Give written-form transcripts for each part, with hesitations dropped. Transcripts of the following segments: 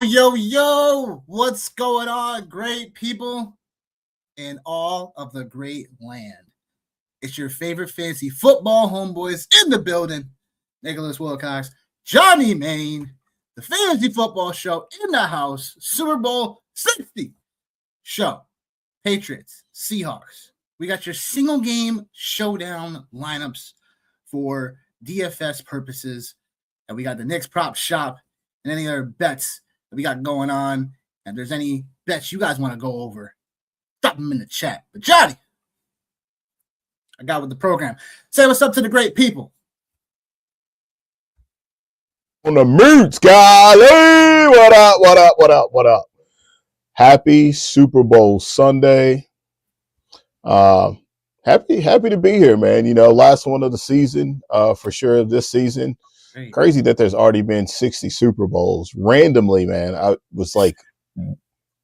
Yo, what's going on, great people in all of the great land? It's your favorite fantasy football homeboys in the building. Nicholas Wilcox, Johnny Main, the fantasy football show in the house, Super Bowl 60 show. Patriots, Seahawks. We got your single game showdown lineups for DFS purposes. And we got the Knicks prop shop and any other bets that we got going on. And if there's any bets you guys want to go over, drop them in the chat. But Johnny, I got with the program. Say what's up to the great people. On the moots, guys. Hey, what up? Happy Super Bowl Sunday. Happy to be here, man. You know, last one of the season, for sure, this season. Great. Crazy that there's already been 60 Super Bowls. Randomly, man, I was like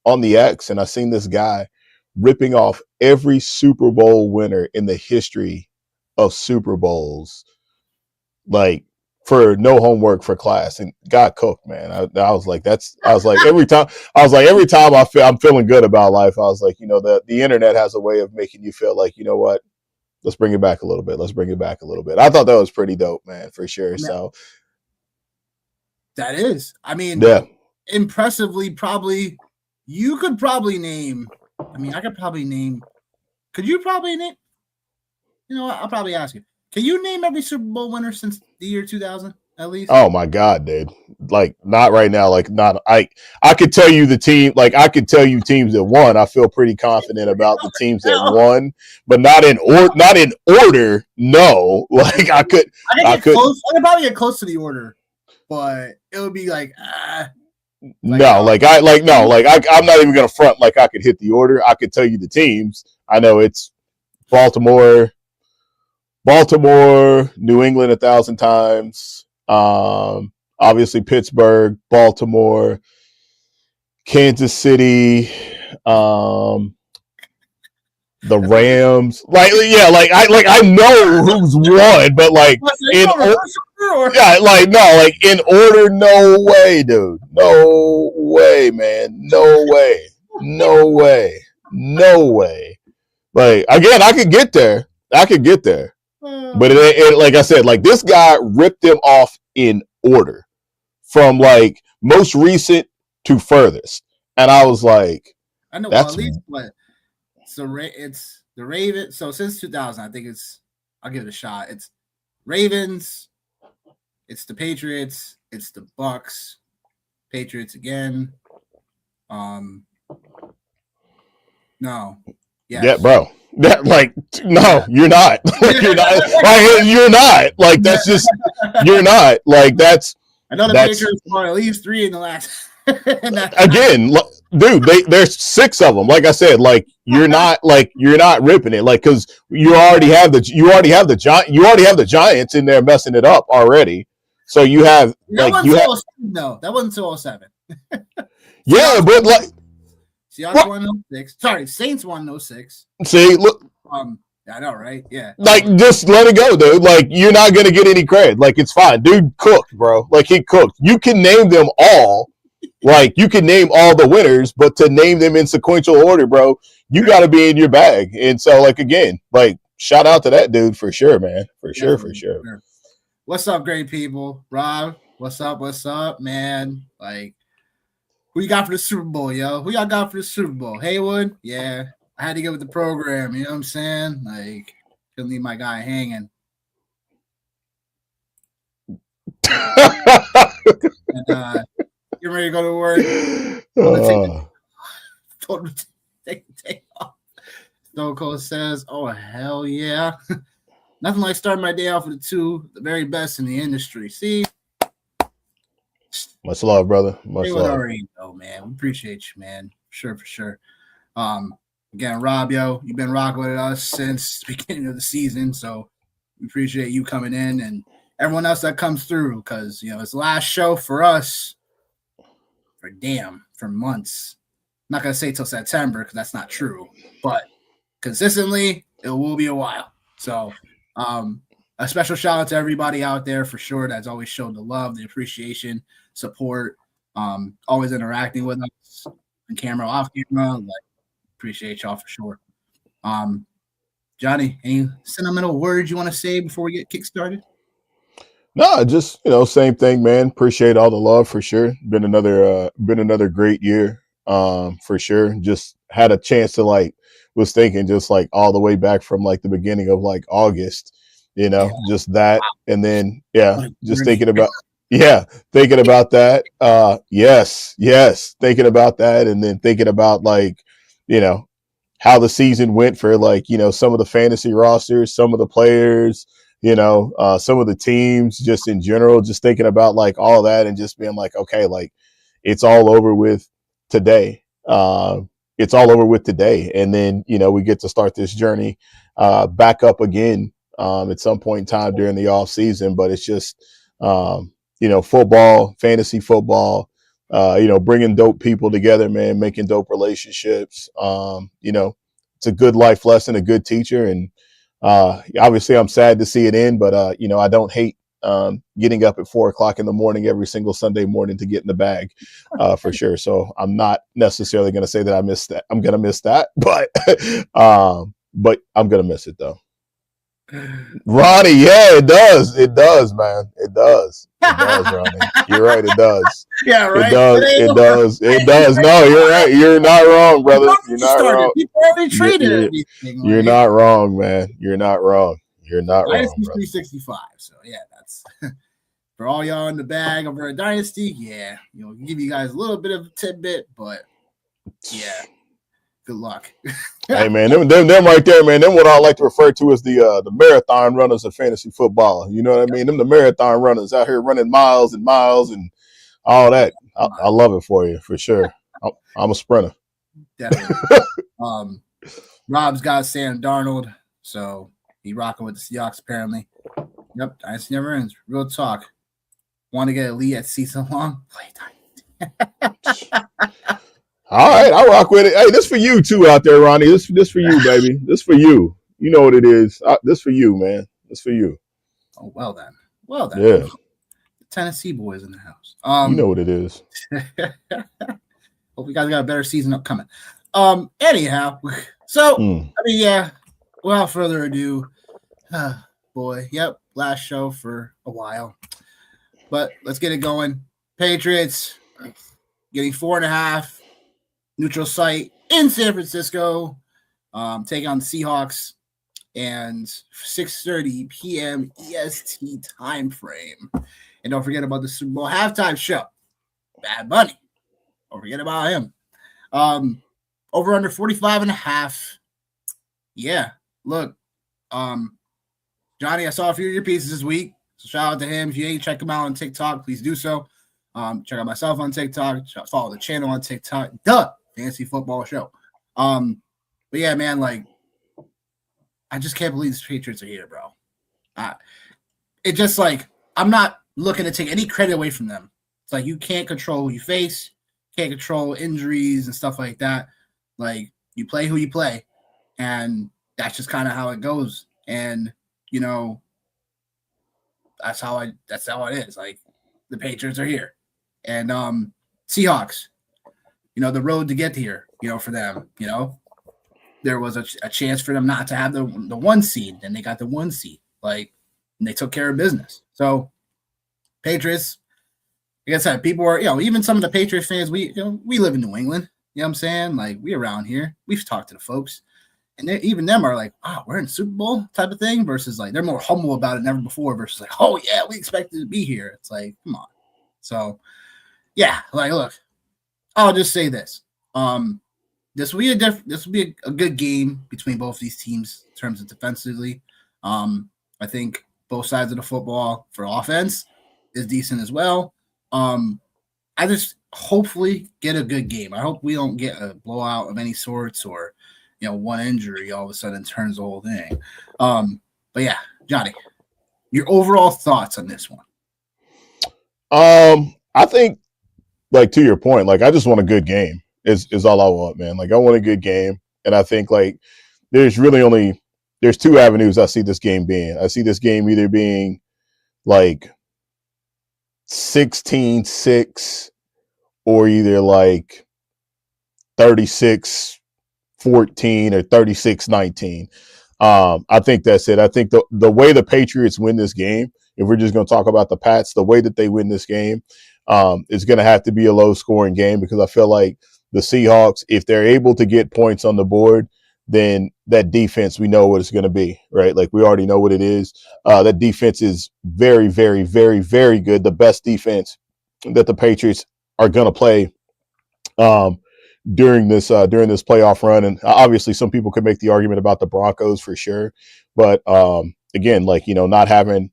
on the X and I seen this guy ripping off every Super Bowl winner in the history of Super Bowls, like for no homework for class, and got cooked, man. I was like, every time I'm feeling good about life, I was like, you know, the internet has a way of making you feel like, you know what, let's bring it back a little bit. I thought that was pretty dope, man, for sure. Man. So that is, I mean, yeah, impressively, probably you could probably name. I mean, could you probably name? You know what? I'll probably ask you. Can you name every Super Bowl winner since the year 2000 at least? Oh my God, dude! Like not right now. Like not. I could tell you the team. Like I could tell you teams that won. I feel pretty confident about the teams that won, but not in order. No, like I could. I could probably get close to the order, but it would be like. I'm not even gonna front like I could hit the order. I could tell you the teams. I know it's Baltimore, New England 1,000 times. Obviously Pittsburgh, Baltimore, Kansas City, the Rams. I know who's won, but like in order, no way, dude. No way, man. No way. Like again, I could get there. But it like I said, like this guy ripped them off in order from like most recent to furthest. And I was like, I know, well, at least what? So it's the Ravens. So since 2000, I think I'll give it a shot. It's Ravens, it's the Patriots, it's the Bucks, Patriots again. No. Yes. Yeah, bro. That no, you're not. You're not. Like that's just you're not. Like that's. I know the Patriots won at least 3 in the last. Again, dude, there's 6 of them. Like I said, like you're not ripping it, like because you already have the Giants in there messing it up already. So you have that wasn't 207. Yeah, but like. Seahawks won 06. Sorry, Saints won 06. See, look. I know, right? Yeah. Like, just let it go, dude. Like, you're not gonna get any credit. Like, it's fine, dude. Cooked, bro. Like, he cooked. You can name them all. Like, you can name all the winners, but to name them in sequential order, bro, you got to be in your bag. And so, like, again, like, shout out to that dude for sure, man. For sure. What's up, great people? Rob, what's up, man? Like. Who you got for the Super Bowl, yo? Who y'all got for the Super Bowl? Haywood? Yeah. I had to get with the program, you know what I'm saying? Like, couldn't leave my guy hanging. And, get ready to go to work. Told him to take the day off. Stone Cold says, oh, hell yeah. Nothing like starting my day off with the very best in the industry. See? Much love, brother. Much love. Already know, man. We appreciate you, man. For sure. Again, Rob, yo, you've been rocking with us since the beginning of the season, so we appreciate you coming in and everyone else that comes through because, you know, it's the last show for us for months. I'm not going to say till September because that's not true, but consistently, it will be a while. So, a special shout out to everybody out there for sure that's always showed the love, the appreciation, support. Always interacting with us on camera, off camera. Like, appreciate y'all for sure. Johnny, any sentimental words you want to say before we get kick-started? No, just same thing, man. Appreciate all the love for sure. Been another great year, for sure. Just had a chance to was thinking just all the way back from the beginning of August, Yeah, just that, and then what a just journey. thinking about that. Yes, thinking about that, and then thinking about you know how the season went for some of the fantasy rosters, some of the players, some of the teams, just in general, just thinking about all of that and just being okay, it's all over with today. It's all over with today. And then, we get to start this journey back up again at some point in time during the off season. But it's just, football, fantasy football, bringing dope people together, man, making dope relationships. It's a good life lesson, a good teacher. And obviously I'm sad to see it end, but I don't hate getting up at 4:00 in the morning every single Sunday morning to get in the bag, for sure. So I'm not necessarily going to say that I missed that. I'm going to miss that, but I'm going to miss it though. Ronnie, yeah, it does. It does, man. It does. It does, Ronnie. You're right. It does. Yeah, right. It does. It does. It does. No, you're right. You're not wrong, brother. You're not wrong. People already traded everything. You're not wrong, man. You're not wrong. You're not wrong. Dynasty 365. So yeah, that's for all y'all in the bag over a Dynasty. Yeah, give you guys a little bit of a tidbit, but yeah, good luck. Hey man, them right there, man. Them what I like to refer to as the marathon runners of fantasy football. You know what I mean? Them the marathon runners out here running miles and miles and all that. I love it for you for sure. I'm a sprinter. Definitely. Rob's got Sam Darnold, so he rocking with the Seahawks apparently. Yep, Dynasty never ends. Real talk. Want to get a lead at season long? Play Dynasty. All right, I'll rock with it. Hey, this for you too out there, Ronnie. This for you, baby. This for you. You know what it is. This for you, man. This for you. Oh, well then. Well then. Yeah. The Tennessee boys in the house. You know what it is. Hope you guys got a better season upcoming. Anyhow, so yeah. Without further ado, boy, yep, last show for a while, but let's get it going. Patriots getting 4.5. Neutral site in San Francisco, taking on the Seahawks, and 6:30 p.m. EST time frame. And don't forget about the Super Bowl halftime show. Bad Bunny. Don't forget about him. Over under 45.5. Yeah, look, Johnny, I saw a few of your pieces this week, so shout out to him. If you ain't check him out on TikTok, please do so. Check out myself on TikTok. Follow the channel on TikTok. Fantasy football show. But yeah, man, I just can't believe the Patriots are here, bro. It just I'm not looking to take any credit away from them. It's you can't control who you face, can't control injuries and stuff like that. You play who you play, and that's just kind of how it goes. And that's how it is. The Patriots are here, and Seahawks. The road to get here, for them, there was a chance for them not to have the 1 seed, and they got the 1 seed, and they took care of business. So, Patriots, like I said, people are, even some of the Patriots fans, we live in New England, you know what I'm saying? We around here, we've talked to the folks, and even them are wow, we're in the Super Bowl type of thing, versus they're more humble about it than ever before, versus oh yeah, we expected to be here. It's come on. So, yeah, look. I'll just say this: this will be a good game between both these teams in terms of defensively. I think both sides of the football for offense is decent as well. I just hopefully get a good game. I hope we don't get a blowout of any sorts, or one injury all of a sudden turns the whole thing. But yeah, Johnny, your overall thoughts on this one? I think. To your point, I just want a good game is all I want, man. I want a good game. And I think there's 2 avenues I see this game being. I see this game either being 16-6 or either like 36-14 or 36-19. I think that's it. I think the way the Patriots win this game, if we're just going to talk about the Pats, the way that they win this game is going to have to be a low-scoring game, because I feel like the Seahawks, if they're able to get points on the board, then that defense, we know what it's going to be, right? Like, we already know what it is. That defense is very, very, very, very good. The best defense that the Patriots are going to play during this playoff run. And obviously some people could make the argument about the Broncos for sure, but again, like, not having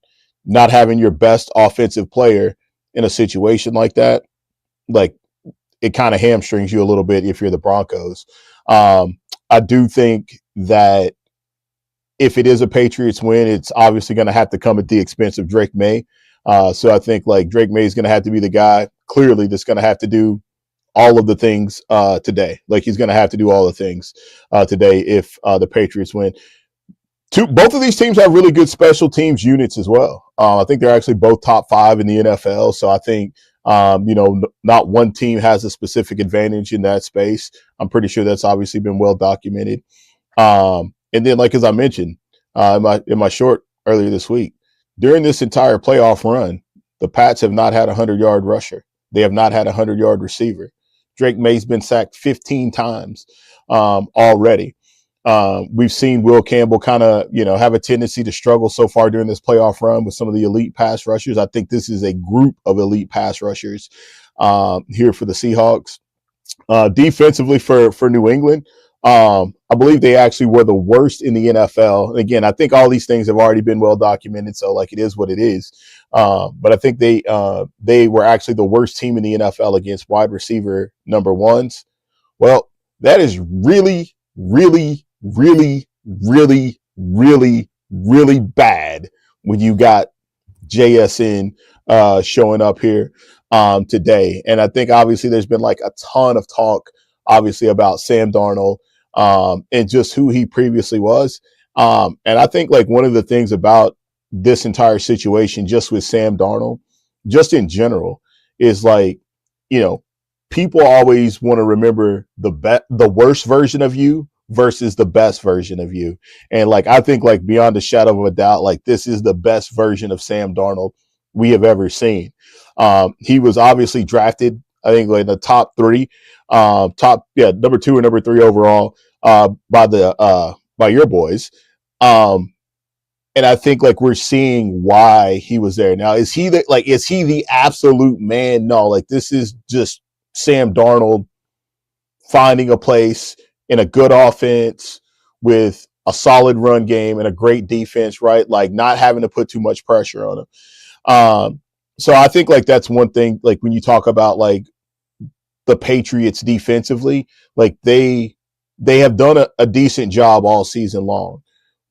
your best offensive player in a situation like that, like, it kind of hamstrings you a little bit if you're the Broncos. I do think that if it is a Patriots win, it's obviously going to have to come at the expense of Drake May. So I think like Drake May is going to have to be the guy clearly that's going to have to do all of the things today. Like, he's going to have to do all the things today if the Patriots win. Both of these teams have really good special teams units as well. I think they're actually both top 5 in the NFL. So I think, not one team has a specific advantage in that space. I'm pretty sure that's obviously been well documented. And then, like, as I mentioned in my short earlier this week, during this entire playoff run, the Pats have not had a 100-yard rusher. They have not had a 100-yard receiver. Drake May's been sacked 15 times already. We've seen Will Campbell kind of, have a tendency to struggle so far during this playoff run with some of the elite pass rushers. I think this is a group of elite pass rushers here for the Seahawks. Defensively for New England, I believe they actually were the worst in the NFL. Again, I think all these things have already been well documented, so like, it is what it is. But I think they were actually the worst team in the NFL against wide receiver number ones. Well, that is really, really, really, really, really, really bad when you got JSN showing up here today. And I think obviously there's been like a ton of talk obviously about Sam Darnold and just who he previously was. And I think like one of the things about this entire situation just with Sam Darnold, just in general, is like, people always want to remember the worst version of you versus the best version of you. And like, I think like beyond a shadow of a doubt, like, this is the best version of Sam Darnold we have ever seen. He was obviously drafted, I think, like in the top 3, number 2 or number 3 overall by your boys. And I think like we're seeing why he was there. Now, is he the absolute man? No, like, this is just Sam Darnold finding a place in a good offense with a solid run game and a great defense, right? Like, not having to put too much pressure on him. So I think like that's one thing, like when you talk about like the Patriots defensively, like they have done a decent job all season long.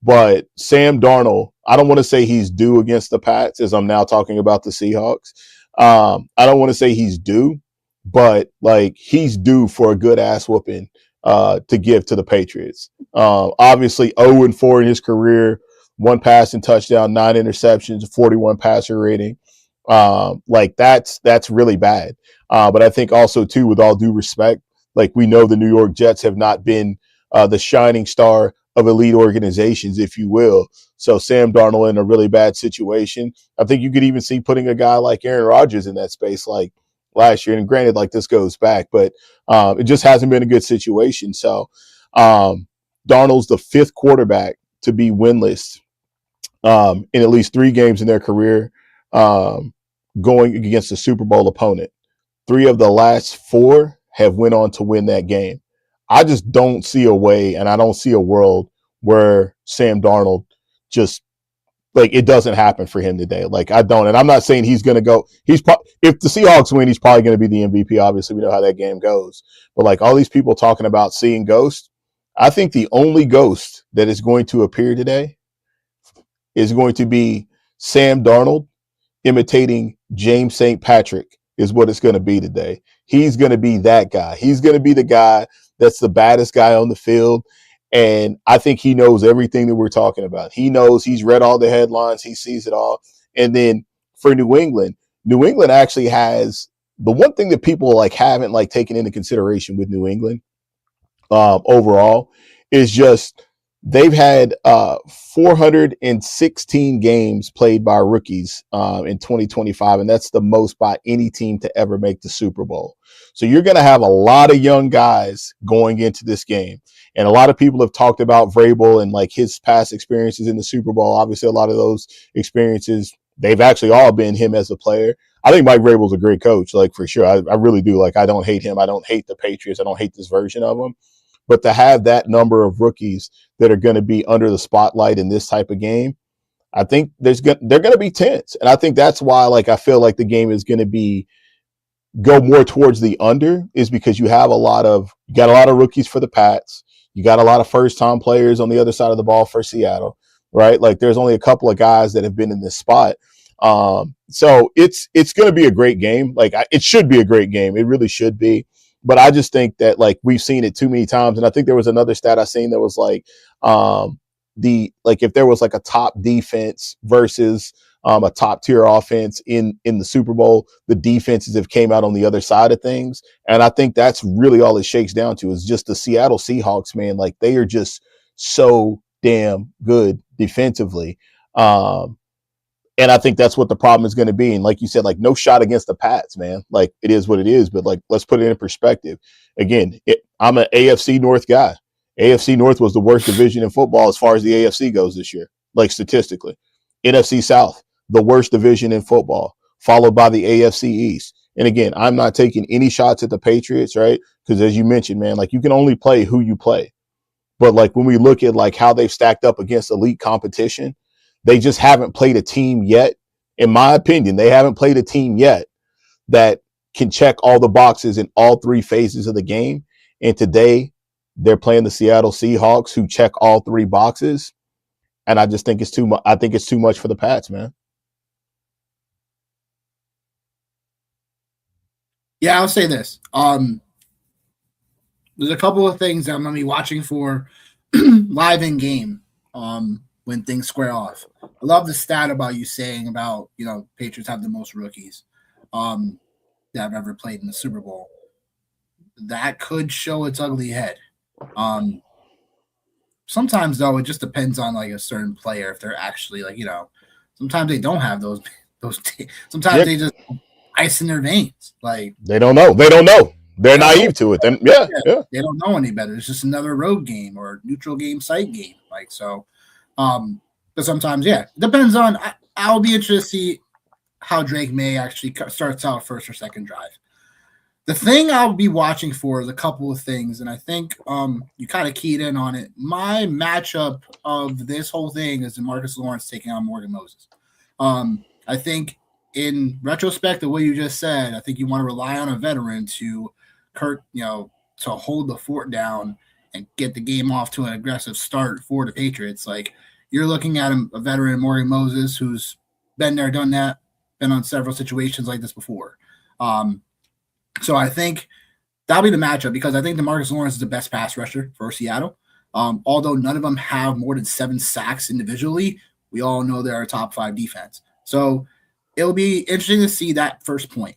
But Sam Darnold, I don't want to say he's due against the Pats, as I'm now talking about the Seahawks. I don't want to say he's due, but like, he's due for a good ass whooping to give to the Patriots. Obviously 0-4 in his career, 1 passing touchdown, 9 interceptions, 41 passer rating. Like, that's really bad. But I think also too, with all due respect, like, we know the New York Jets have not been the shining star of elite organizations, if you will. So Sam Darnold in a really bad situation. I think you could even see putting a guy like Aaron Rodgers in that space like last year. And granted, like, this goes back, but it just hasn't been a good situation. So Darnold's the 5th quarterback to be winless in at least 3 games in their career going against a Super Bowl opponent. 3 of the last 4 have went on to win that game. I just don't see a way, and I don't see a world where Sam Darnold just, like, it doesn't happen for him today. Like, I don't, and I'm not saying he's going to go. If the Seahawks win, he's probably going to be the MVP. Obviously, we know how that game goes. But like, all these people talking about seeing ghosts, I think the only ghost that is going to appear today is going to be Sam Darnold imitating James St. Patrick is what it's going to be today. He's going to be that guy. He's going to be the guy that's the baddest guy on the field. And I think he knows everything that we're talking about. He knows, he's read all the headlines. He sees it all. And then for New England actually has the one thing that people like haven't like taken into consideration with New England overall is just they've had 416 games played by rookies in 2025, and that's the most by any team to ever make the Super Bowl. So you're going to have a lot of young guys going into this game. And a lot of people have talked about Vrabel and like his past experiences in the Super Bowl. Obviously, a lot of those experiences, they've actually all been him as a player. I think Mike Vrabel's a great coach, like for sure. I really do. Like, I don't hate him. I don't hate the Patriots. I don't hate this version of him. But to have that number of rookies that are going to be under the spotlight in this type of game, I think they're going to be tense. And I think that's why, like, I feel like the game is going to go more towards the under, is because you got a lot of rookies for the Pats. You got a lot of first time players on the other side of the ball for Seattle, right? Like, there's only a couple of guys that have been in this spot. So it's going to be a great game. Like, it should be a great game. It really should be. But I just think that, like, we've seen it too many times. And I think there was another stat I seen that was like, if there was like a top defense versus a top tier offense in the Super Bowl, the defenses have came out on the other side of things. And I think that's really all it shakes down to, is just the Seattle Seahawks, man. Like, they are just so damn good defensively. And I think that's what the problem is going to be. And like you said, like, no shot against the Pats, man. Like, it is what it is. But, like, let's put it in perspective. Again, I'm an AFC North guy. AFC North was the worst division in football as far as the AFC goes this year, like, statistically. NFC South, the worst division in football, followed by the AFC East. And again, I'm not taking any shots at the Patriots, right? Because as you mentioned, man, like, you can only play who you play. But, like, when we look at, like, how they've stacked up against elite competition, they just haven't played a team yet. In my opinion, they haven't played a team yet that can check all the boxes in all three phases of the game. And today they're playing the Seattle Seahawks, who check all three boxes. And I just think it's too much. I think it's too much for the Pats, man. Yeah, I'll say this. There's a couple of things that I'm going to be watching for live in game. When things square off. I love the stat about you saying about, Patriots have the most rookies that have ever played in the Super Bowl. That could show its ugly head. Sometimes, though, it just depends on, like, a certain player, if they're actually, like, sometimes they don't have those sometimes they just ice in their veins. Like, they don't know. They're naive to it. Then yeah. They don't know any better. It's just another road game or neutral game, site game. Like, so. But sometimes, it depends on. I'll be interested to see how Drake May actually starts out first or second drive. The thing I'll be watching for is a couple of things, and I think you kind of keyed in on it. My matchup of this whole thing is DeMarcus Lawrence taking on Morgan Moses. I think, in retrospect of what you just said, I think you want to rely on a veteran to hold the fort down and get the game off to an aggressive start for the Patriots. Like, you're looking at a veteran, Morgan Moses, who's been there, done that, been on several situations like this before. So I think that'll be the matchup, because I think DeMarcus Lawrence is the best pass rusher for Seattle. Although none of them have more than 7 sacks individually, we all know they're a top 5 defense. So it'll be interesting to see that first point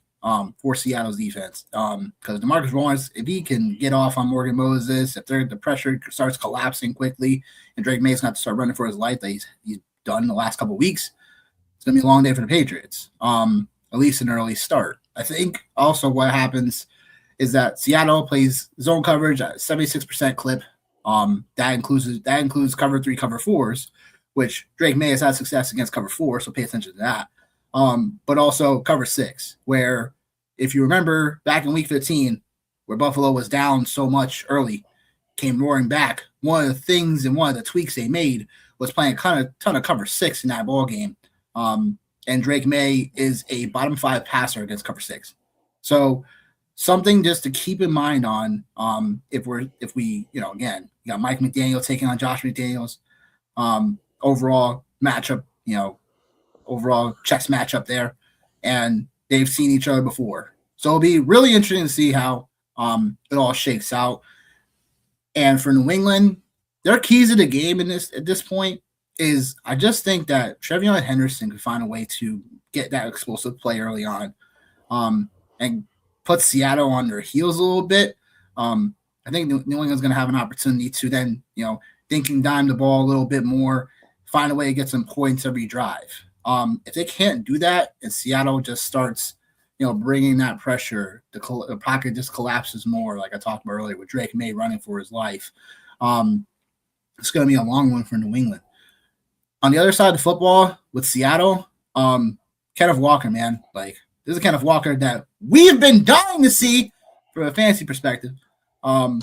for Seattle's defense. Because DeMarcus Lawrence, if he can get off on Morgan Moses, if the pressure starts collapsing quickly and Drake May's got to start running for his life that he's done the last couple of weeks, it's going to be a long day for the Patriots, at least an early start. I think also what happens is that Seattle plays zone coverage at 76% clip. That includes cover 3, cover 4s, which Drake May has had success against cover 4, so pay attention to that. But also cover 6, where, if you remember back in week 15, where Buffalo was down so much early, came roaring back. One of the things and one of the tweaks they made was playing a ton of cover 6 in that ball game. And Drake May is a bottom 5 passer against cover 6. So something just to keep in mind on if we again, you got Mike McDaniel taking on Josh McDaniels. Overall matchup, overall chess matchup there, and they've seen each other before. So it'll be really interesting to see how it all shakes out. And for New England, their keys to the game at this point is, I just think that Trevion Henderson could find a way to get that explosive play early on, and puts Seattle on their heels a little bit. I think New England's going to have an opportunity to then, dinking dime the ball a little bit more, find a way to get some points every drive. If they can't do that and Seattle just starts, bringing that pressure, the pocket just collapses more, like I talked about earlier with Drake May running for his life. It's going to be a long one for New England. On the other side of the football with Seattle, Kenneth Walker, man, like this is Kenneth Walker that we've been dying to see from a fantasy perspective. But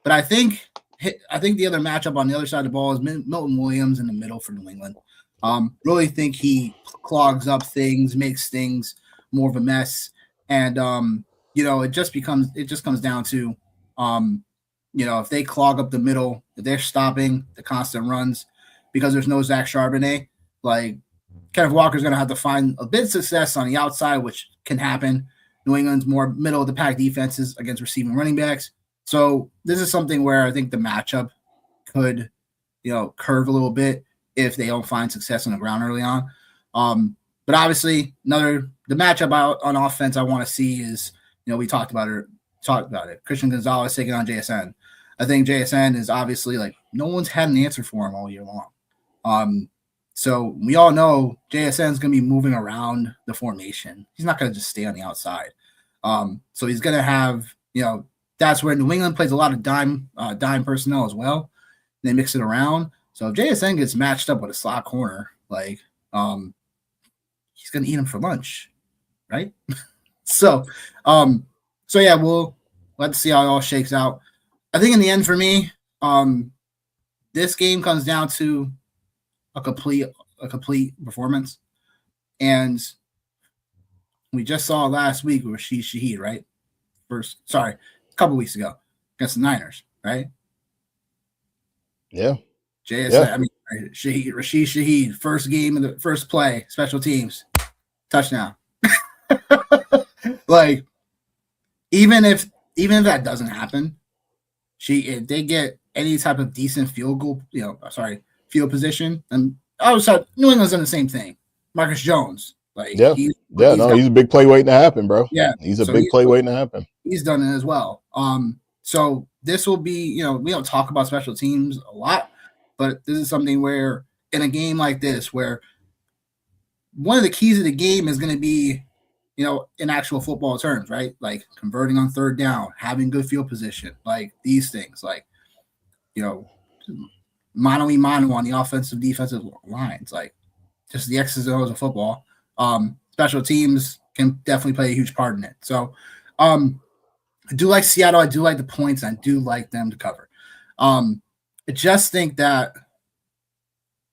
I think the other matchup on the other side of the ball is Milton Williams in the middle for New England. Really think he clogs up things, makes things more of a mess, and it just comes down to if they clog up the middle, if they're stopping the constant runs because there's no Zach Charbonnet, like Kenneth Walker's going to have to find a bit of success on the outside, which can happen. New England's more middle of the pack defenses against receiving running backs. So this is something where I think the matchup could, curve a little bit if they don't find success on the ground early on. But obviously, the matchup out on offense I want to see is, we talked about it. Christian Gonzalez taking on JSN. I think JSN is obviously like no one's had an answer for him all year long. So we all know JSN is going to be moving around the formation. He's not going to just stay on the outside. So he's going to have, that's where New England plays a lot of dime personnel as well. They mix it around. So if JSN gets matched up with a slot corner, like he's going to eat him for lunch, right? So yeah, we'll let's see how it all shakes out. I think in the end for me, this game comes down to a complete performance. And we just saw last week with Rashid Shaheed, right? A couple weeks ago against the Niners, right? Yeah. JSN, yeah. I mean, Rashid Shaheed, first game of the first play, special teams, touchdown. Like, even if that doesn't happen, if they get any type of decent field position, and New England's done the same thing. Marcus Jones, he's a big play waiting to happen, bro. Yeah, he's a big play waiting to happen. He's done it as well. So this will be, we don't talk about special teams a lot, but this is something where in a game like this, where one of the keys of the game is going to be, in actual football terms, right? Like converting on third down, having good field position, like these things, like, mano-a-mano on the offensive defensive lines, like just the X's and O's of football. Special teams can definitely play a huge part in it. So I do like Seattle. I do like the points. I do like them to cover. I just think that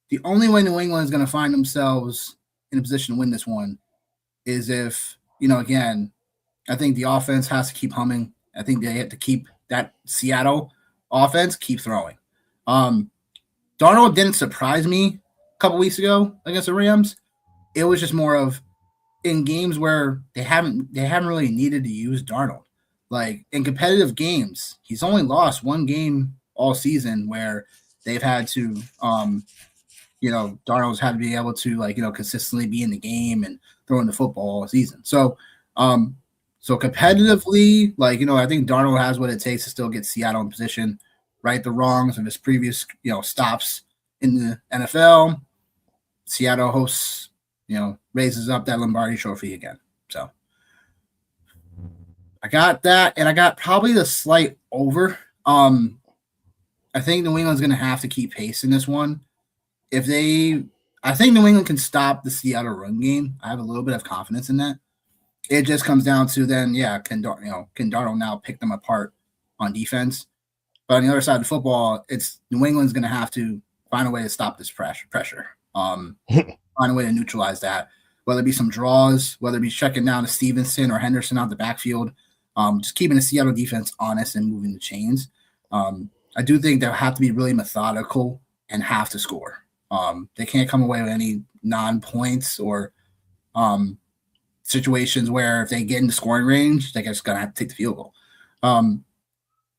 the only way New England is going to find themselves in a position to win this one is if, again, I think the offense has to keep humming. I think they have to keep that Seattle offense keep throwing. Darnold didn't surprise me a couple weeks ago against the Rams. It was just more of in games where they haven't really needed to use Darnold. Like in competitive games, he's only lost one game all season where they've had to, Darnold's had to be able to consistently be in the game and throwing the football all season. So, competitively, I think Darnold has what it takes to still get Seattle in position, right the wrongs of his previous, stops in the NFL. Seattle hosts, raises up that Lombardi Trophy again. So I got that, and I got probably the slight over. I think New England's going to have to keep pace in this one. I think New England can stop the Seattle run game. I have a little bit of confidence in that. It just comes down to then, can Darnold now pick them apart on defense? But on the other side of the football, it's New England's going to have to find a way to stop this pressure. Find a way to neutralize that, whether it be some draws, whether it be checking down to Stevenson or Henderson out the backfield, just keeping the Seattle defense honest and moving the chains. I do think they'll have to be really methodical and have to score. They can't come away with any non-points or situations where if they get into scoring range, they're just going to have to take the field goal.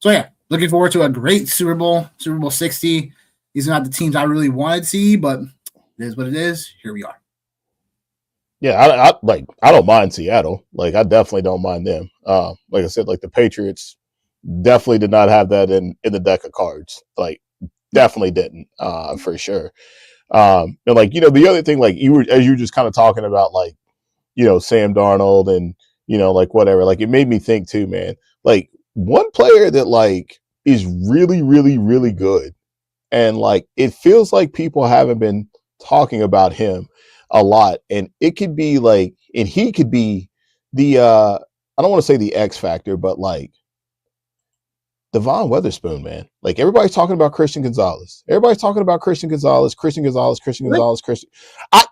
So, yeah, looking forward to a great Super Bowl 60. These are not the teams I really wanted to see, but it is what it is. Here we are. Yeah, I don't mind Seattle. I definitely don't mind them. Like I said, like the Patriots definitely did not have that in the deck of cards. Like definitely didn't, for sure. And like, the other thing, like you were just kind of talking about, like, Sam Darnold and, like whatever, like it made me think too, man, like one player that like is really, really, really good. And like, it feels like people haven't been talking about him a lot. And it could be like, and he could be the, I don't want to say the X factor, but like Devon Weatherspoon, man. Like everybody's talking about Christian Gonzalez. Everybody's talking about Christian Gonzalez, Christian Gonzalez, Christian Really? Gonzalez, Christian. I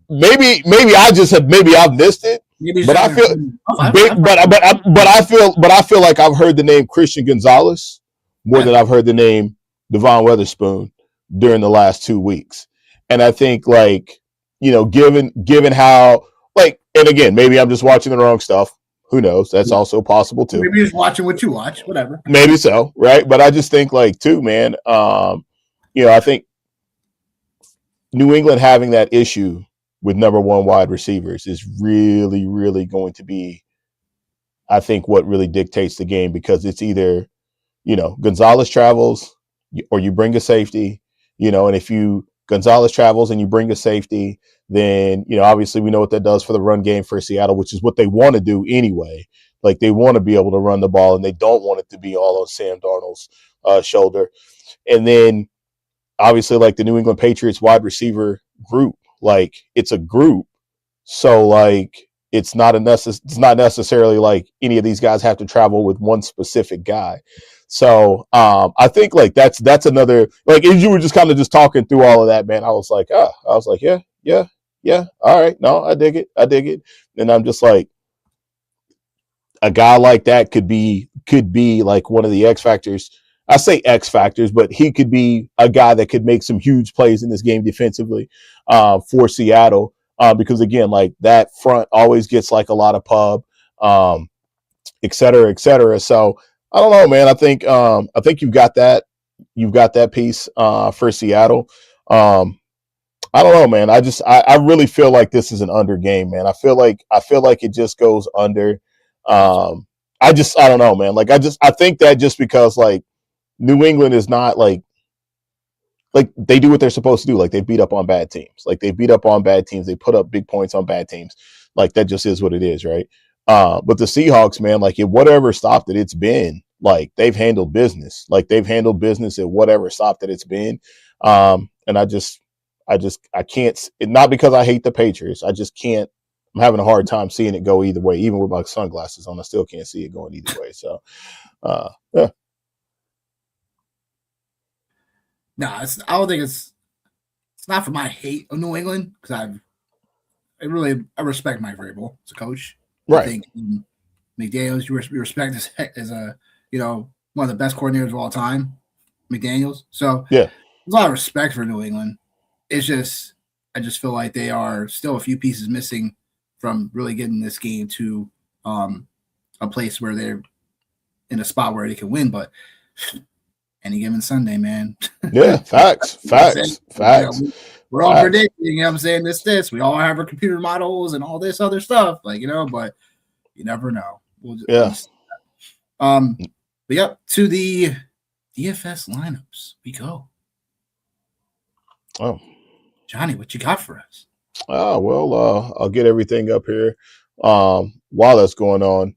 maybe I just have maybe I've missed it, Maybe but I feel, but I feel like I've heard the name Christian Gonzalez more than I've heard the name Devon Weatherspoon during the last 2 weeks, and I think like given how like, and again maybe I'm just watching the wrong stuff. Who knows? That's also possible too. Maybe you're just watching what you watch, whatever. Maybe so, right? But I just think like too, man. I think New England having that issue with number one wide receivers is really, really going to be, I think, what really dictates the game, because it's either, Gonzalez travels or you bring a safety, and if Gonzalez travels and you bring a safety, then, obviously we know what that does for the run game for Seattle, which is what they want to do anyway. Like they want to be able to run the ball and they don't want it to be all on Sam Darnold's shoulder. And then obviously like the New England Patriots wide receiver group, like it's a group. So like, it's not necessarily like any of these guys have to travel with one specific guy. So I think like that's another, like as you were just kind of just talking through all of that, man, I was like, yeah. All right. No, I dig it. And I'm just like, a guy like that could be like one of the X factors. I say X factors, but he could be a guy that could make some huge plays in this game defensively for Seattle. Because again, like that front always gets like a lot of pub, et cetera, et cetera. So I don't know, man. I think you've got that piece for Seattle. I don't know, man. I really feel like this is an under game, man. I feel like it just goes under. I don't know, man. Like I think that just because like New England is not like they do what they're supposed to do. Like they beat up on bad teams. They put up big points on bad teams. Like that just is what it is, right? But the Seahawks, man, like at whatever stop that it's been, like they've handled business. Like they've handled business at whatever stop that it's been. And I can't, not because I hate the Patriots. I just can't. I'm having a hard time seeing it go either way. Even with my sunglasses on, I still can't see it going either way. So, yeah. No, I don't think it's not for my hate of New England, because I respect Mike Vrabel as a coach. Right. I think McDaniels, you respect as a one of the best coordinators of all time, McDaniels. So yeah, there's a lot of respect for New England. It's just I just feel like they are still a few pieces missing from really getting this game to a place where they're in a spot where they can win. But any given Sunday, man. Yeah, facts. We're all predicting, you know what I'm saying, this. We all have our computer models and all this other stuff, like, but you never know. But yep, to the DFS lineups we go. Oh, Johnny, what you got for us? Well, I'll get everything up here while that's going on.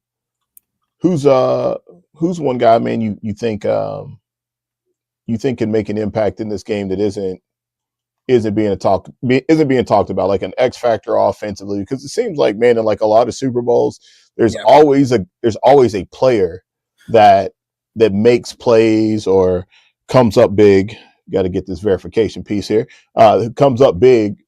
Who's one guy, man, you think can make an impact in this game that isn't being talked about, like an X factor offensively? Because it seems like, man, in like a lot of Super Bowls, there's always a player that makes plays or comes up big. Got to get this verification piece here. Comes up big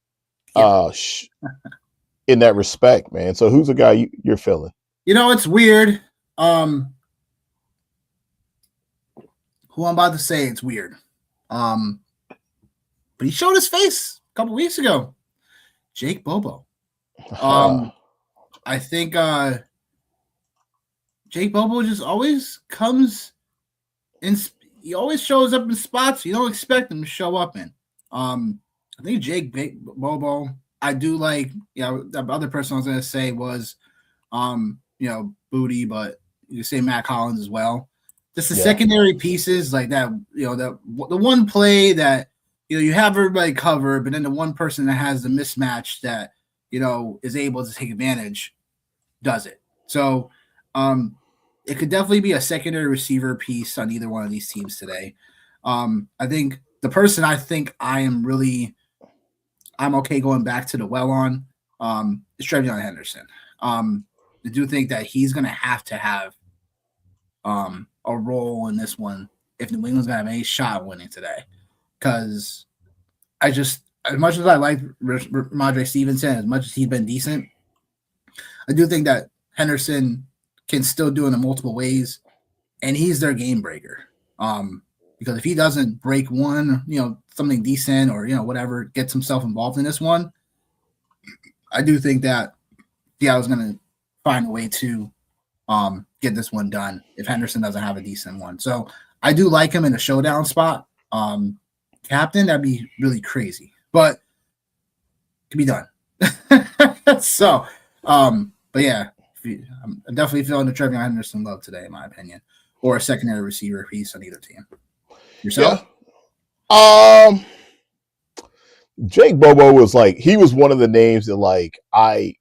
in that respect, man. So who's a guy you're feeling? It's weird. Who I'm about to say, it's weird. But he showed his face a couple weeks ago. Jake Bobo. I think Jake Bobo just always comes in. He always shows up in spots you don't expect him to show up in. I think Jake Bobo. I do like. The other person I was going to say was, Booty, but you say Matt Collins as well. Just the Yeah. secondary pieces like that, the one play that you have everybody covered, but then the one person that has the mismatch that is able to take advantage does it. So it could definitely be a secondary receiver piece on either one of these teams today. I think the person I think I'm okay going back to the well on is Trevion Henderson. I do think that he's going to have a role in this one if New England's going to have any shot at winning today. Because as much as I like Ramondre Stevenson, as much as he's been decent, I do think that Henderson can still do it in multiple ways, and he's their game breaker. Because if he doesn't break one, something decent or, whatever, gets himself involved in this one, I do think that Seattle's going to find a way to get this one done if Henderson doesn't have a decent one. So I do like him in a showdown spot. Captain, that'd be really crazy, but it can be done. So, but yeah, I'm definitely feeling the Trevion Henderson love today, in my opinion, or a secondary receiver piece on either team. Yourself? Yeah. Jake Bobo was he was one of the names that I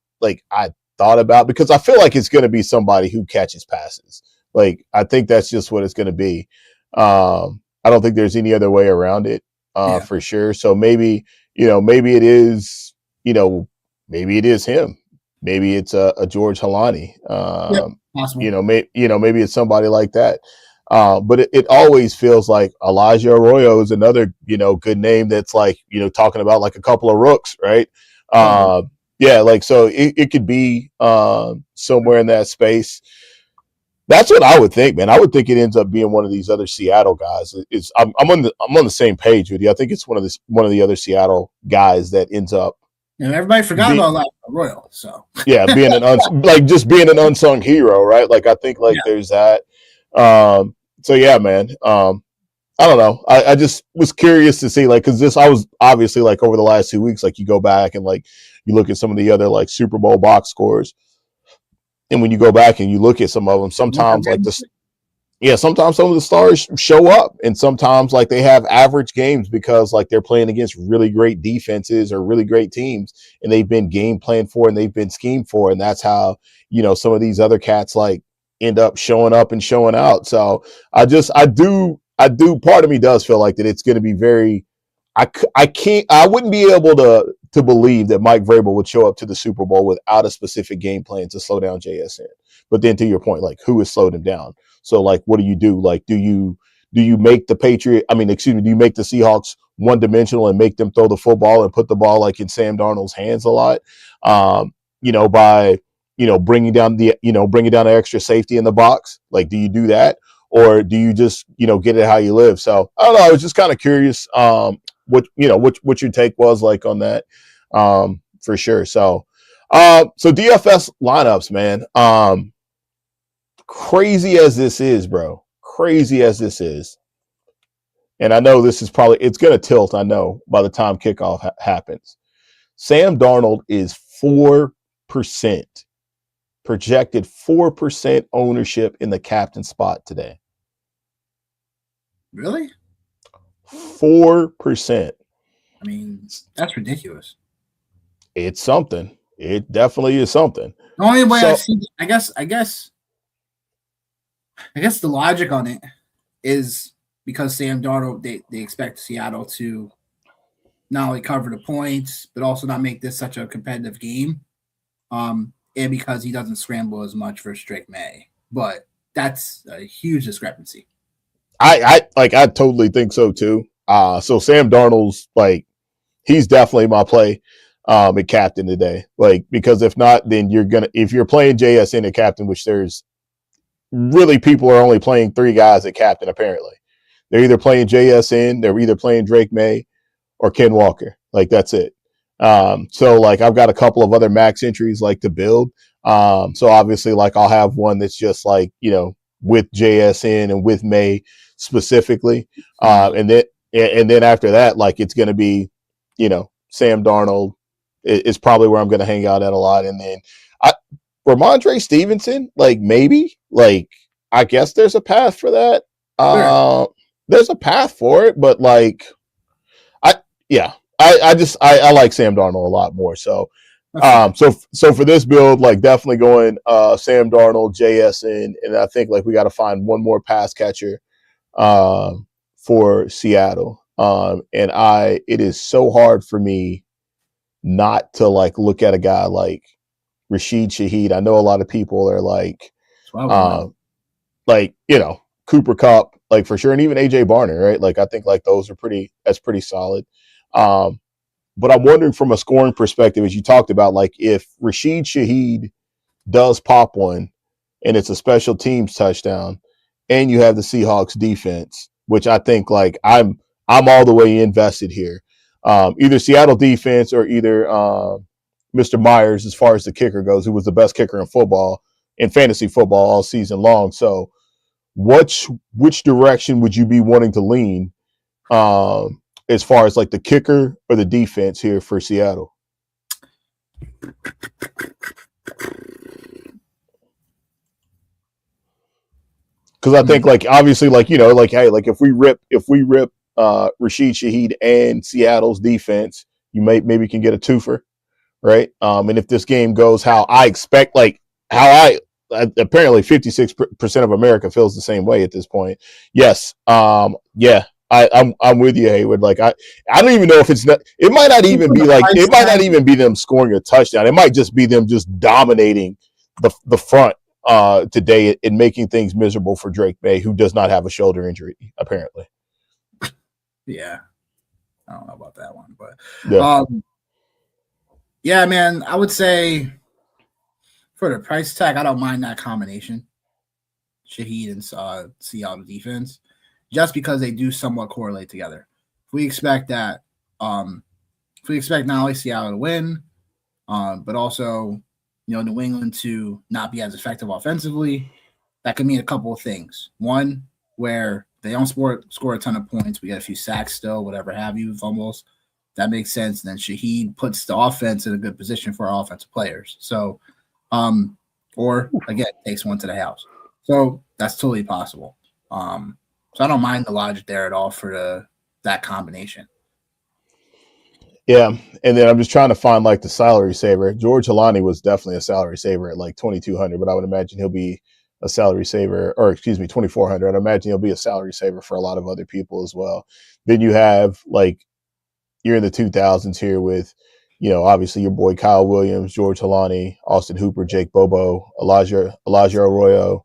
thought about because I feel like it's going to be somebody who catches passes. I think that's just what it's going to be. I don't think there's any other way around it for sure. So maybe it is, maybe it is him. Maybe it's a George Halani. Maybe it's somebody like that. But it always feels like Elijah Arroyo is another, good name that's talking about a couple of rooks, right? So it could be somewhere in that space. That's what I would think, man. I would think it ends up being one of these other Seattle guys. I'm on the same page with you. I think it's one of the other Seattle guys that ends up. And everybody forgot about Elijah Arroyo. So yeah, being just being an unsung hero, right? I think there's that. So yeah, man. I don't know. I just was curious to see because I was obviously over the last 2 weeks, you go back and you look at some of the other Super Bowl box scores, and when you go back and you look at some of them, sometimes sometimes some of the stars show up, and sometimes they have average games because they're playing against really great defenses or really great teams, and they've been game planned for and they've been schemed for, and that's how some of these other cats end up showing up and showing out. So I do. Part of me does feel that it's going to be very. I wouldn't be able to believe that Mike Vrabel would show up to the Super Bowl without a specific game plan to slow down JSN. But then to your point, who has slowed him down? So what do you do? Do you make the do you make the Seahawks one dimensional and make them throw the football and put the ball in Sam Darnold's hands a lot? By bringing down the extra safety in the box. Do you do that? Or do you just, get it how you live? So I don't know. I was just kind of curious what your take was on that for sure. So DFS lineups, man. Crazy as this is, bro. Crazy as this is. And I know this is it's going to tilt, I know, by the time kickoff happens. Sam Darnold is 4%. Projected 4% ownership in the captain spot today. Really? 4%. That's ridiculous. It's something. It definitely is something. The only way I see, I guess the logic on it is because Sam Darnold, they expect Seattle to not only cover the points, but also not make this such a competitive game. And because he doesn't scramble as much for Drake May. But that's a huge discrepancy. I totally think so too. So Sam Darnold's he's definitely my play at captain today. Because if not, then if you're playing JSN at captain, which there's really people are only playing 3 guys at captain apparently. They're either playing JSN, they're either playing Drake May or Ken Walker. That's it. So I've got a couple of other max entries to build. So obviously I'll have one that's just with JSN and with May specifically. And then after that, it's going to be, Sam Darnold is probably where I'm going to hang out at a lot. And then Ramondre Stevenson, like maybe, like I guess there's a path for that. Sure. There's a path for it, but like I like Sam Darnold a lot more. So so for this build, like definitely going Sam Darnold, JSN, and I think like we got to find one more pass catcher for Seattle. And it is so hard for me not to like look at a guy like Rashid Shaheed. I know a lot of people are like, Cooper Kupp, like for sure, and even AJ Barner, right? Like I think like that's pretty solid. But I'm wondering from a scoring perspective, as you talked about, like if Rashid Shaheed does pop one and it's a special teams touchdown and you have the Seahawks defense, which I think like I'm all the way invested here. Either Seattle defense or either Mr. Myers, as far as the kicker goes, who was the best kicker in fantasy football all season long. So which direction would you be wanting to lean as far as like the kicker or the defense here for Seattle? Because I think like obviously like like hey, like if we rip Rashid Shaheed and Seattle's defense, you maybe can get a twofer, right? And if this game goes how I expect, like how apparently 56% of America feels the same way at this point. Yes, yeah, I'm with you, Haywood. Like I don't even know if it's not. It might not even be like it might not even be them scoring a touchdown. It might just be them just dominating the front today and making things miserable for Drake May, who does not have a shoulder injury apparently. Yeah, I don't know about that one, but yeah, man, I would say for the price tag, I don't mind that combination, Shaheed and Seattle defense, just because they do somewhat correlate together. If we expect that, if we expect not only Seattle to win, but also New England to not be as effective offensively, that could mean a couple of things. One, where they don't score a ton of points, we get a few sacks still, whatever have you, fumbles. That makes sense. And then Shaheed puts the offense in a good position for our offensive players. So, or again, takes one to the house. So that's totally possible. So I don't mind the logic there at all for that combination. Yeah, and then I'm just trying to find like the salary saver. George Halani was definitely a salary saver at like 2,200, but I would imagine he'll be a salary saver, or excuse me, 2,400. I'd imagine he'll be a salary saver for a lot of other people as well. Then you have like you're in the 2000s here with, obviously your boy Kyle Williams, George Halani, Austin Hooper, Jake Bobo, Elijah Arroyo.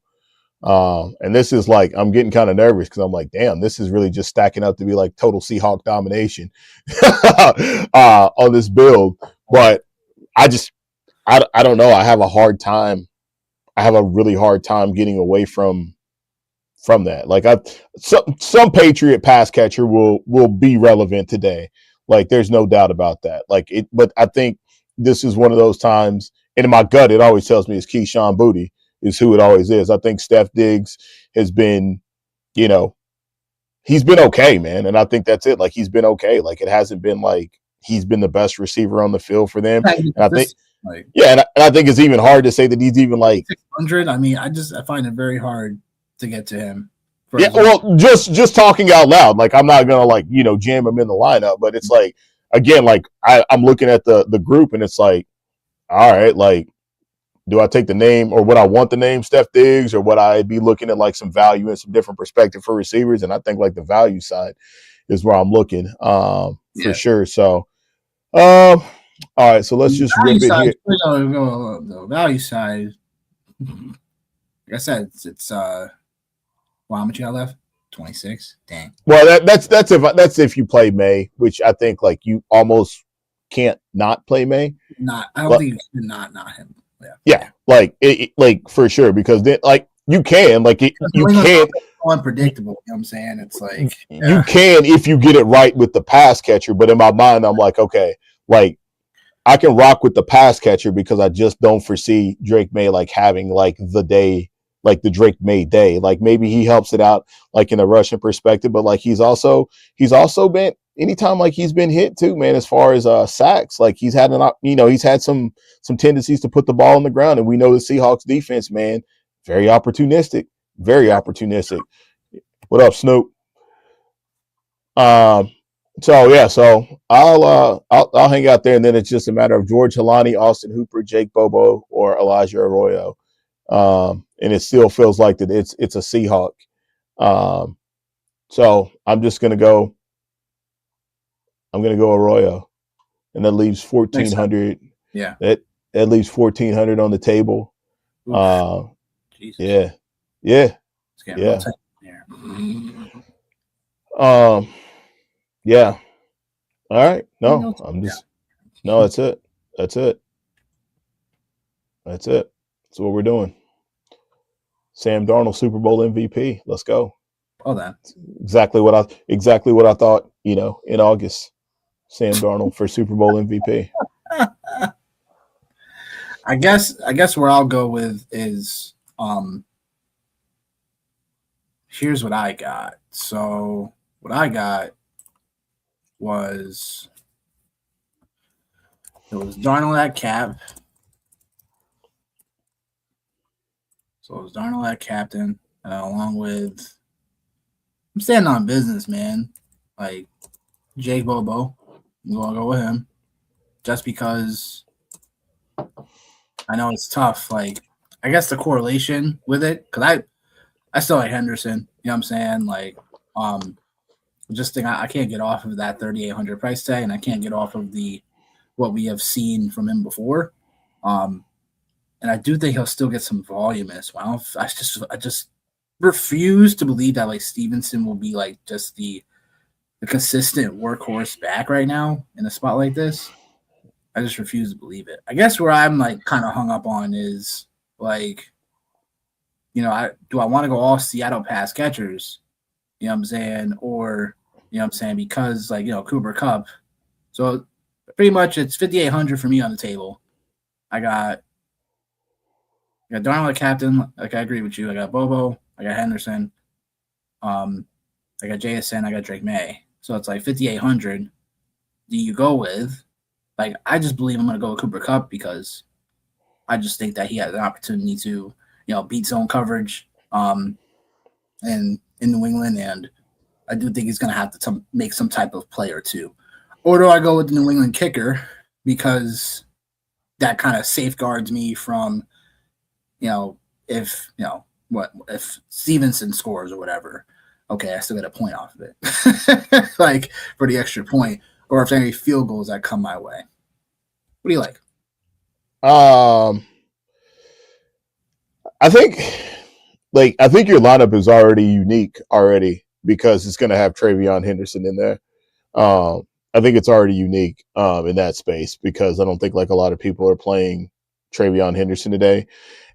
And this is like, I'm getting kind of nervous because I'm like, damn, this is really just stacking up to be like total Seahawk domination on this build. But I don't know. I have a really hard time getting away from that. Like some Patriot pass catcher will be relevant today. Like there's no doubt about that. But I think this is one of those times, and in my gut, it always tells me it's Keyshawn Boutte is who it always is. I think Steph Diggs has been, he's been okay, man. And I think that's it. Like he's been okay. Like it hasn't been like he's been the best receiver on the field for them. And I think, and I think it's even hard to say that he's even like 600. I mean, I find it very hard to get to him. Yeah, well, just talking out loud, like I'm not gonna like jam him in the lineup, but it's like again, like I'm looking at the group and it's like, all right, like do I take the name or would I want the name Steph Diggs or would I be looking at like some value and some different perspective for receivers? And I think like the value side is where I'm looking for sure. So, all right, so let's just rip it here. The value side, like I said, it's how much you got left? 26. Dang. Well, that's if you play May, which I think like you almost can't not play May. I don't think you can not him. Yeah, like like for sure because then like you can like you can't unpredictable. You know what I'm saying? It's like you can if you get it right with the pass catcher, but in my mind I'm like, okay, like I can rock with the pass catcher because I just don't foresee Drake May like having like the day, like the Drake May day. Like maybe he helps it out like in a rushing perspective, but like he's also been anytime like he's been hit too, man, as far as sacks, like he's had he's had some tendencies to put the ball on the ground, and we know the Seahawks defense, man, very opportunistic, very opportunistic. What up, Snoop? So I'll hang out there, and then it's just a matter of George Halani, Austin Hooper, Jake Bobo, or Elijah Arroyo. And it still feels like that it's a Seahawk. So I'm gonna go Arroyo, and that leaves 1,400. Yeah, that leaves 1,400 on the table. Jesus. Yeah. It's getting real tight here. Yeah. All right. No, that's it. That's what we're doing. Sam Darnold, Super Bowl MVP. Let's go. Oh, then. Exactly what I thought, in August. Sam Darnold for Super Bowl MVP. I guess where I'll go with is here's what I got. So what I got was it was Darnold at cap. So it was Darnold at captain, along with I'm standing on business, man. Like Jake Bobo. I'm gonna go with him. Just because I know it's tough. Like I guess the correlation with it, because I still like Henderson. You know what I'm saying? Like, just think I can't get off of that 3,800 price tag, and I can't get off of what we have seen from him before. And I do think he'll still get some volume as well. I just refuse to believe that like Stevenson will be like just the consistent workhorse back right now in a spot like this. I just refuse to believe it. I guess where I'm like kind of hung up on is like, do I want to go all Seattle pass catchers? You know what I'm saying? Or, because like, Cooper Kupp. So pretty much it's 5,800 for me on the table. I got Darnold at captain. Like I agree with you. I got Bobo. I got Henderson. I got JSN. I got Drake May. So it's like 5,800. Do you go with? Like I just believe I'm going to go with Cooper Kupp because I just think that he had an opportunity to, beat zone coverage, and in New England, and I do think he's going to have to make some type of play or two. Or do I go with the New England kicker because that kind of safeguards me from, if Stevenson scores or whatever, okay, I still get a point off of it, like for the extra point, or if there are any field goals that come my way. What do you like? I think your lineup is already unique because it's going to have Travion Henderson in there. I think it's already unique in that space because I don't think like a lot of people are playing Travion Henderson today.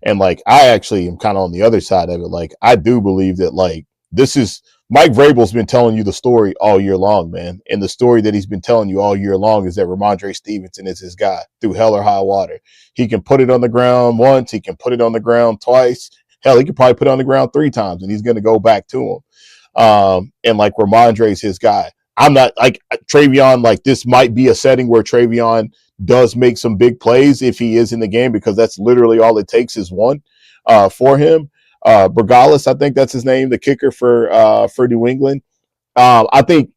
And like I actually am kind of on the other side of it. Like I do believe that like this is Mike Vrabel's been telling you the story all year long, man. And the story that he's been telling you all year long is that Ramondre Stevenson is his guy through hell or high water. He can put it on the ground once. He can put it on the ground twice. Hell, he could probably put it on the ground 3 times, and he's going to go back to him. And like Ramondre's his guy. I'm not like Travion. Like this might be a setting where Travion does make some big plays if he is in the game because that's literally all it takes is one for him. Bergalis, I think that's his name, the kicker for New England. I think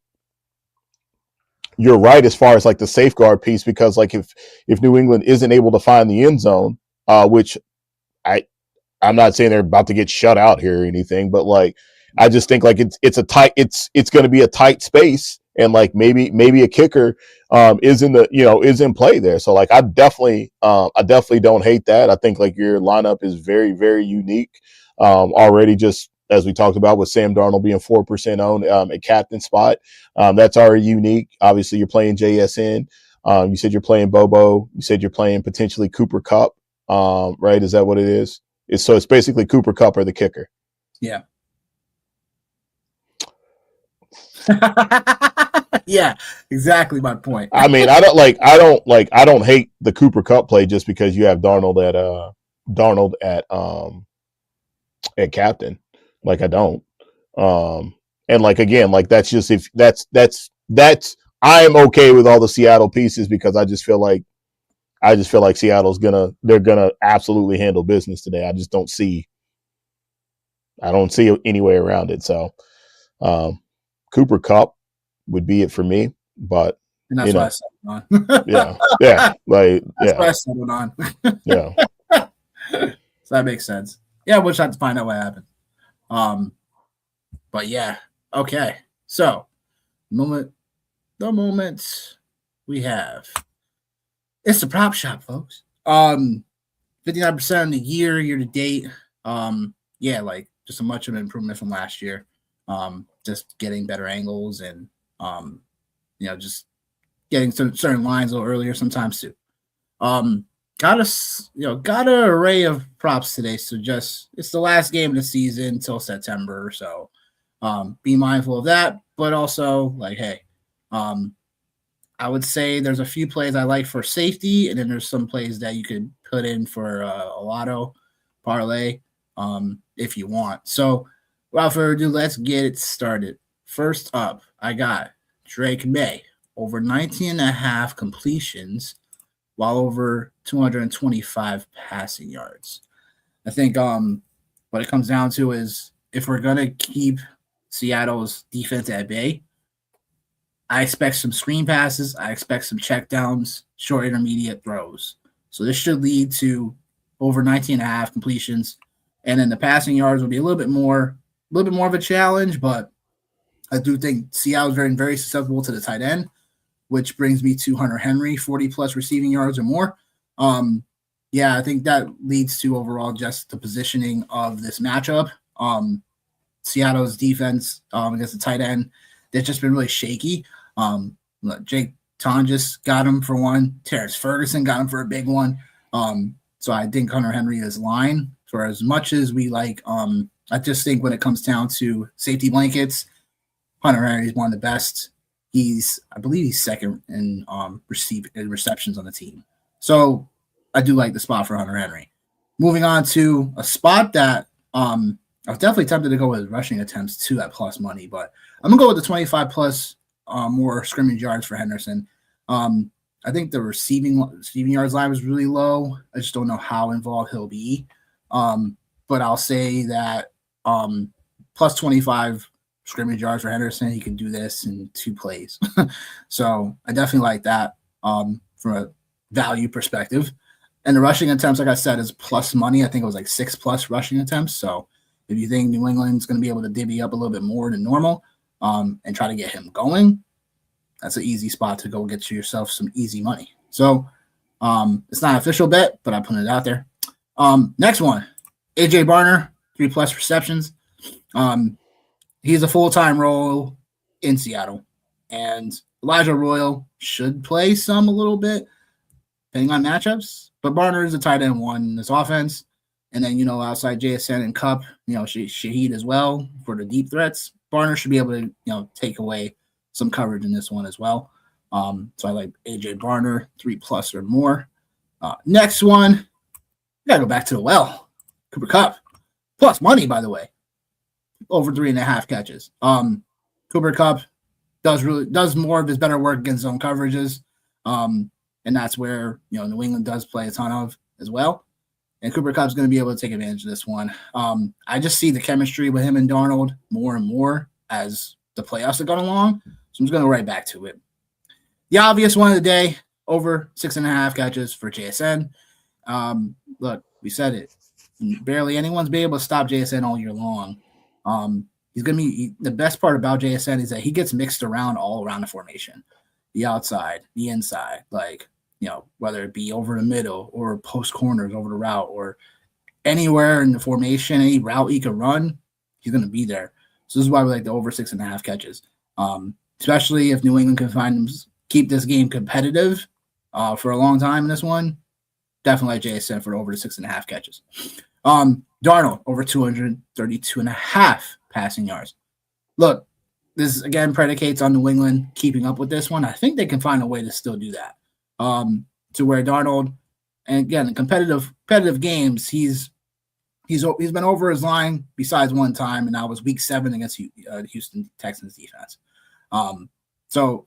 you're right as far as like the safeguard piece because like if New England isn't able to find the end zone, which I'm not saying they're about to get shut out here or anything, but like I just think like it's going to be a tight space and like maybe a kicker is in play there. So like I definitely don't hate that. I think like your lineup is very, very unique. Already just as we talked about with Sam Darnold being 4% owned at captain spot. That's already unique. Obviously you're playing JSN. You said you're playing Bobo. You said you're playing potentially Cooper Kupp. Right? Is that what it is? So it's basically Cooper Kupp or the kicker. Yeah. Yeah, exactly my point. I mean, I don't hate the Cooper Kupp play just because you have Darnold at captain. Like I don't. And like again, like that's just if that's I am okay with all the Seattle pieces because I just feel like Seattle's they're gonna absolutely handle business today. I don't see any way around it. So Cooper Kupp would be it for me, but And that's why I settled on. yeah, like that's why I settled on. Yeah. So that makes sense. Yeah, we'll just have to find out what happened. But yeah, okay. So the moment we have. It's the prop shop, folks. 59% on the year to date. Yeah, like just a much of an improvement from last year. Just getting better angles and just getting some certain lines a little earlier sometimes too. Got an array of props today. So it's the last game of the season until September. So be mindful of that. But also, like, hey, I would say there's a few plays I like for safety, and then there's some plays that you could put in for a lotto parlay if you want. So without further ado, let's get it started. First up, I got Drake May over 19.5 completions while over 225 passing yards. I think what it comes down to is if we're going to keep Seattle's defense at bay, I expect some screen passes. I expect some checkdowns, short intermediate throws. So this should lead to over 19.5 completions. And then the passing yards will be a little bit more of a challenge, but I do think Seattle's very, very susceptible to the tight end, which brings me to Hunter Henry, 40-plus receiving yards or more. Yeah, I think that leads to overall just the positioning of this matchup. Seattle's defense against the tight end, they've just been really shaky. Jake Tonjes got him for one. Terrence Ferguson got him for a big one. So I think Hunter Henry is line for as much as we like. I just think when it comes down to safety blankets, Hunter Henry is one of the best. I believe he's second in receptions on the team. So I do like the spot for Hunter Henry. Moving on to a spot that I was definitely tempted to go with rushing attempts too at plus money, but I'm gonna go with the 25 plus more scrimmage yards for Henderson. I think the receiving yards line was really low. I just don't know how involved he'll be. But I'll say that plus 25 scrimmage yards for Henderson, he can do this in 2 plays. So I definitely like that from a value perspective. And the rushing attempts, like I said, is plus money. I think it was like 6+ rushing attempts. So if you think New England's going to be able to divvy up a little bit more than normal and try to get him going, that's an easy spot to go get yourself some easy money. So it's not an official bet, but I put it out there. Next one, AJ Barner, 3+ receptions. He's a full-time role in Seattle. And Elijah Royal should play some a little bit, depending on matchups. But Barner is a tight end one in this offense. And then, outside JSN and Kupp, Shaheed as well for the deep threats. Barner should be able to, take away some coverage in this one as well. So I like AJ Barner, 3+ or more. Next one, we got to go back to the well. Cooper Kupp, plus money, by the way, over 3.5 catches. Cooper Kupp does more of his better work against zone coverages. And that's where, New England does play a ton of as well. And Cooper Kupp's going to be able to take advantage of this one. I just see the chemistry with him and Darnold more and more as the playoffs have gone along. So I'm just going to go right back to it. The obvious one of the day, over 6.5 catches for JSN. Look, we said it. Barely anyone's been able to stop JSN all year long. He's going to be the best part about JSN is that he gets mixed around all around the formation, the outside, the inside, whether it be over the middle or post corners over the route or anywhere in the formation, any route he can run, he's going to be there. So this is why we like the over 6.5 catches, especially if New England can keep this game competitive for a long time in this one. Definitely like JSN for over the 6.5 catches. Darnold over 232.5 passing yards. Look, this again predicates on New England keeping up with this one. I think they can find a way to still do that. To where Darnold, and again, in competitive games, he's been over his line besides one time, and that was week 7 against Houston Texans defense. So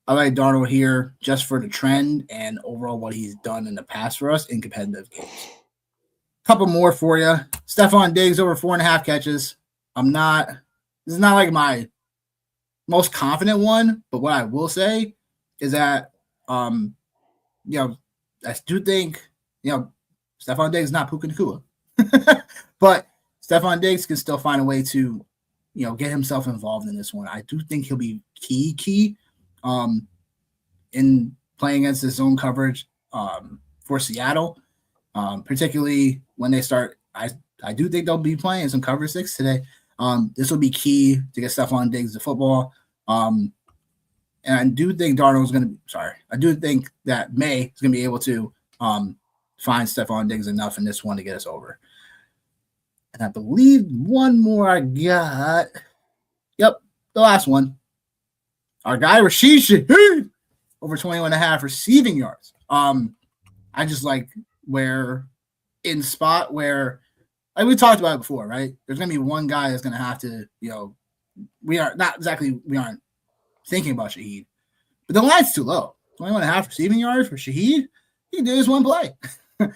I like Darnold here just for the trend and overall what he's done in the past for us in competitive games. Couple more for you. Stephon Diggs over 4.5 catches. This is not like my most confident one, but what I will say is that, I do think, Stephon Diggs is not Puka Nacua, but Stephon Diggs can still find a way to, get himself involved in this one. I do think he'll be key, in playing against the zone coverage, for Seattle, particularly when they start. I do think they'll be playing some cover 6 today. This will be key to get Stephon Diggs the football. And I do think Darnold's going to – sorry. I do think that May is going to be able to find Stephon Diggs enough in this one to get us over. And I believe one more I got. Yep, the last one. Our guy Rashid Shaheed over 21.5 receiving yards. I just like where in spot where – like we talked about it before, right? There's going to be one guy that's going to have to, we aren't thinking about Shaheed. But the line's too low. 21.5 receiving yards for Shaheed. He can do this one play. So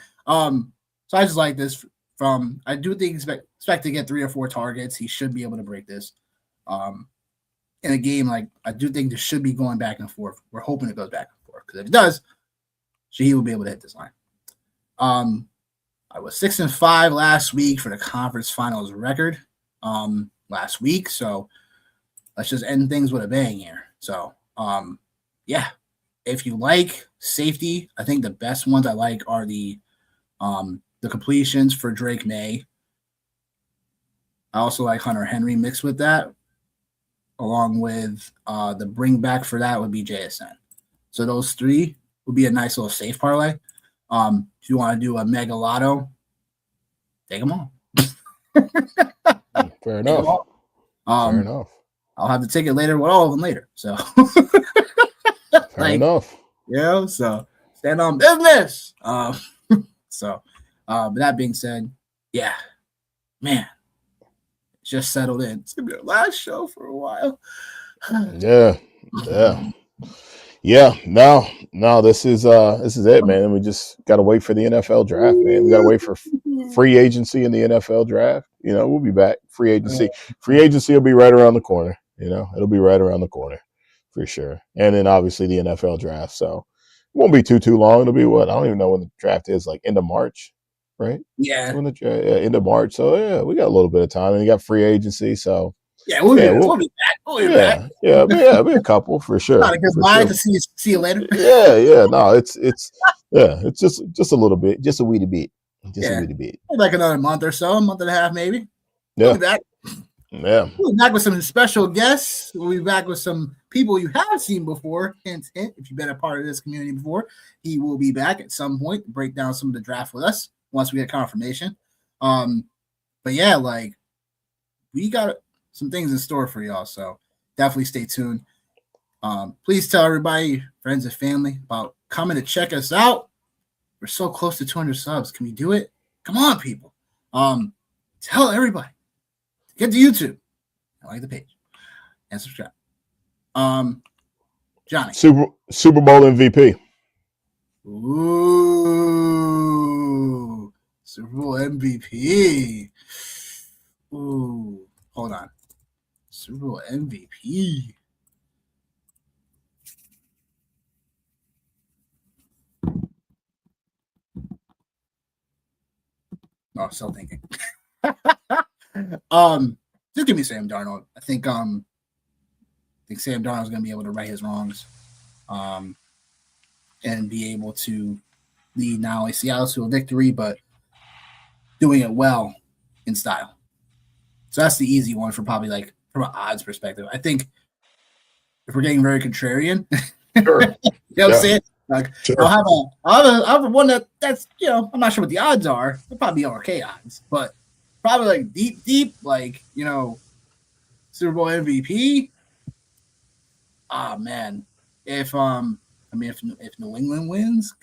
I just like this I do think expect to get 3 or 4 targets. He should be able to break this. In a game, like I do think this should be going back and forth. We're hoping it goes back and forth because if it does, Shaheed will be able to hit this line. I was 6-5 last week for the conference finals record last week. So let's just end things with a bang here. So, if you like safety, I think the best ones I like are the completions for Drake May. I also like Hunter Henry mixed with that, along with the bring back for that would be JSN. So those 3 would be a nice little safe parlay. If you want to do a mega lotto, take them all. Fair enough. Fair enough. I'll have the ticket later with all of them later. So fair enough. So stand on business. But that being said, man, just settled in. It's gonna be our last show for a while. Yeah. Now this is it, man. We just gotta wait for the NFL draft, man. We gotta wait for free agency in the NFL draft. We'll be back. Free agency will be right around the corner. It'll be right around the corner for sure. And then obviously the NFL draft. So it won't be too long. It'll be what? I don't even know when the draft is, like end of March, right? Yeah. End of March. So we got a little bit of time. And you got free agency. So we'll be back. We'll be back. It'll be a couple for sure. Not a good line to see you later. No, it's just a little bit, just a wee bit. A wee bit. Like another month or so, a month and a half maybe. Yeah. We'll be back. Yeah. We'll be back with some special guests. We'll be back with some people you have seen before. Hint, hint. If you've been a part of this community before, he will be back at some point to break down some of the draft with us once we get confirmation. But we got some things in store for y'all, so definitely stay tuned. Please tell everybody, friends and family, about coming to check us out. We're so close to 200 subs. Can we do it? Come on, people. Tell everybody. Get to YouTube. Like the page. And subscribe. Johnny. Super Bowl MVP. Ooh. Super Bowl MVP. Ooh. Hold on. Super Bowl MVP. Oh, still thinking. Just give me Sam Darnold. I think Sam Darnold's going to be able to right his wrongs, and be able to lead not only Seattle to a victory, but doing it well in style. So that's the easy one for probably from an odds perspective. I think if we're getting very contrarian, Sure. you know what I'm saying? Sure. I'll have one that's I'm not sure what the odds are. They'll probably be okay odds, but probably deep, Super Bowl MVP. Ah, man. If New England wins,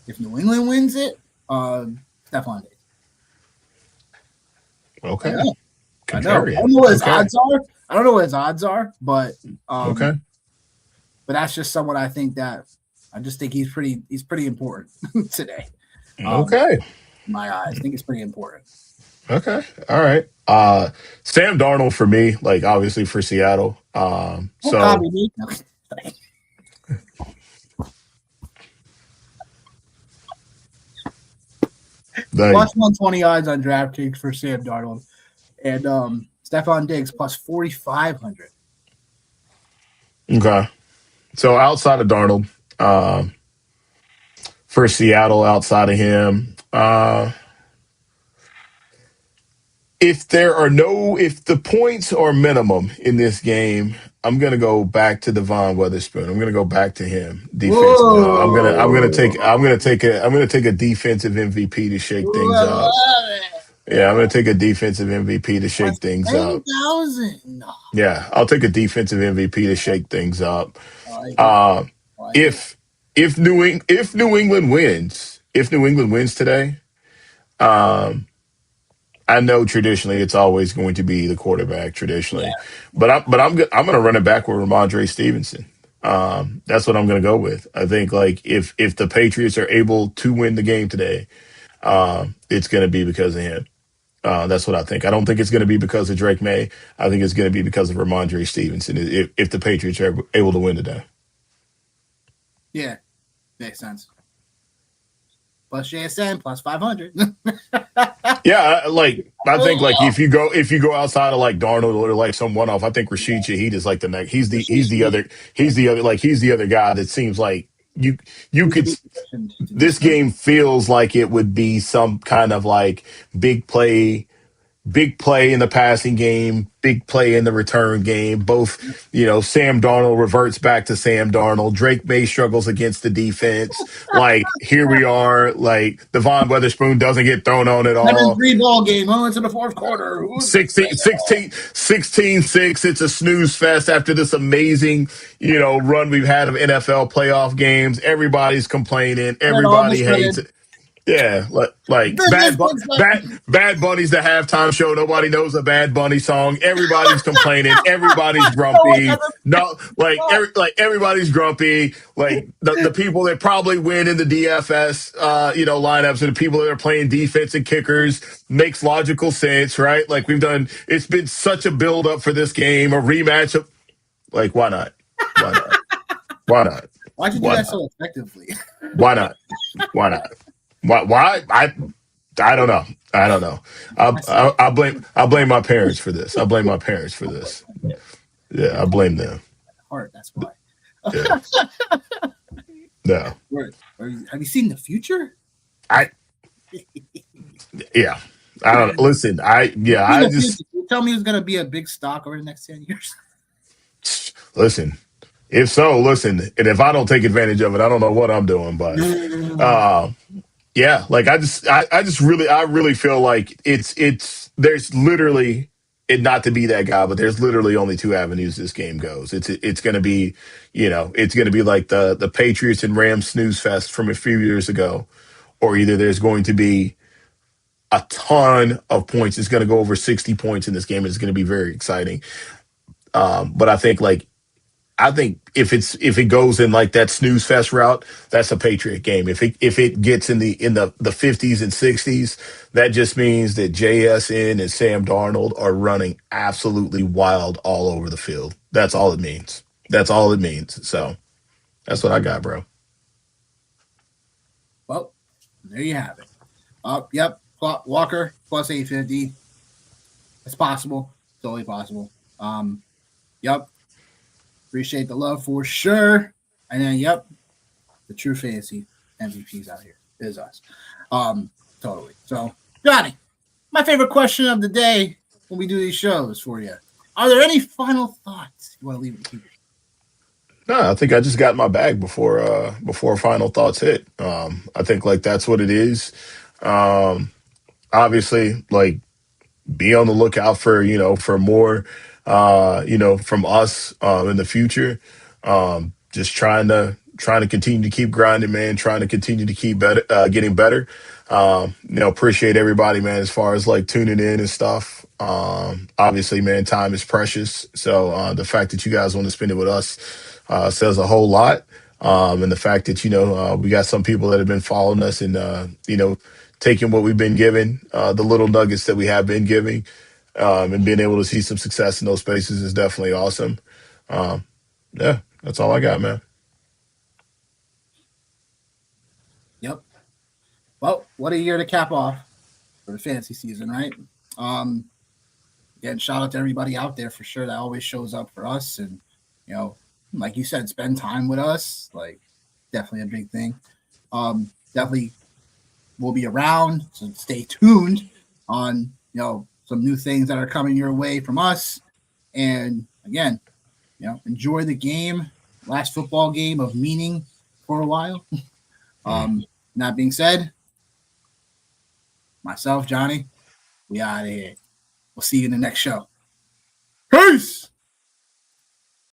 if New England wins it, Stephon Diggs. Okay. I know. I Contrarian. don't know what his Okay. odds are. I don't know what his odds are, but Okay. But that's just someone I think that I just think he's pretty important today. Okay. In my eyes, I think it's pretty important. Okay. All right. Sam Darnold for me, like obviously for Seattle. So Copy me. Plus 120 odds on DraftKings for Sam Darnold, and Stephon Diggs plus 4,500. okay. So outside of Darnold, for Seattle, outside of him, if the points are minimum in this game, I'm gonna go back to Devon Witherspoon. I'm gonna go back to him defensively. I'm gonna take a defensive MVP to shake things up. Yeah, I'm gonna take a defensive MVP to shake things up. 10,000. Yeah, I'll take a defensive MVP to shake things up. If New England wins today, I know traditionally it's always going to be the quarterback traditionally, but I'm going to run it back with Ramondre Stevenson. That's what I'm going to go with. I think like if the Patriots are able to win the game today, it's going to be because of him. That's what I think. I don't think it's going to be because of Drake May. I think it's going to be because of Ramondre Stevenson if the Patriots are able to win today. Yeah, makes sense. Plus JSN plus 500. Yeah, I think like if you go outside of like Darnold or like some one off, I think Rashid Shaheed is like the next. He's the other guy that seems like you could. This game feels like it would be some kind of like big play in the passing game, big play in the return game. Both, Sam Darnold reverts back to Sam Darnold. Drake May struggles against the defense. Like, here we are. Like, Devon Witherspoon doesn't get thrown on at all. 7-3 ball game. Into the fourth quarter. 16-6. It's a snooze fest after this amazing, run we've had of NFL playoff games. Everybody's complaining. Everybody hates it. Yeah, like Bad Bunny's the halftime show. Nobody knows a Bad Bunny song. Everybody's complaining. Everybody's grumpy. No, everybody's grumpy. Like the people that probably win in the DFS, lineups are the people that are playing defense and kickers. Makes logical sense, right? Like it's been such a build up for this game, a rematch of, like, why not? Why not? Why not? Why'd you do that so effectively? Why not? Why not? Why? I don't know. I blame my parents for this. Yeah, I blame them. Heart. That's why. Yeah. No. Have you seen the future? Yeah. I don't know. Listen. I just tell me it's gonna be a big stock over the next 10 years. Listen. If so, listen. And if I don't take advantage of it, I don't know what I'm doing. But yeah, like I really feel like it's there's literally, and not to be that guy, but there's literally only two avenues this game goes. It's going to be, it's going to be like the Patriots and Rams snooze fest from a few years ago, or either there's going to be a ton of points. It's going to go over 60 points in this game. It's going to be very exciting. But I think if it goes in like that snooze fest route, that's a Patriot game. If it gets in the 50s and 60s, that just means that JSN and Sam Darnold are running absolutely wild all over the field. That's all it means. So that's what I got, bro. Well, there you have it. Yep. Walker plus 850. It's possible. Totally possible. Yep. Appreciate the love for sure. And then, yep, the true fantasy MVPs out here is us. Totally. So, Johnny, my favorite question of the day when we do these shows for you. Are there any final thoughts you want to leave with people? No, I think I just got my bag before final thoughts hit. I think like that's what it is. Obviously, like, be on the lookout for more from us in the future. Just trying to continue to keep grinding, man. Trying to continue to keep getting better. Appreciate everybody, man, as far as like tuning in and stuff. Obviously, man, time is precious. So the fact that you guys want to spend it with us says a whole lot. And the fact that, we got some people that have been following us and, taking what we've been given, the little nuggets that we have been giving, and being able to see some success in those spaces is definitely awesome. Um, yeah, that's all I got, man. Yep. Well, what a year to cap off for the fantasy season, right? Um, Again, shout out to everybody out there for sure that always shows up for us, and like you said, spend time with us. Like, definitely a big thing. Definitely, we'll be around, so stay tuned on some new things that are coming your way from us. And again, enjoy the game. Last football game of meaning for a while. Mm. That being said, myself, Johnny, we out of here. We'll see you in the next show. Peace.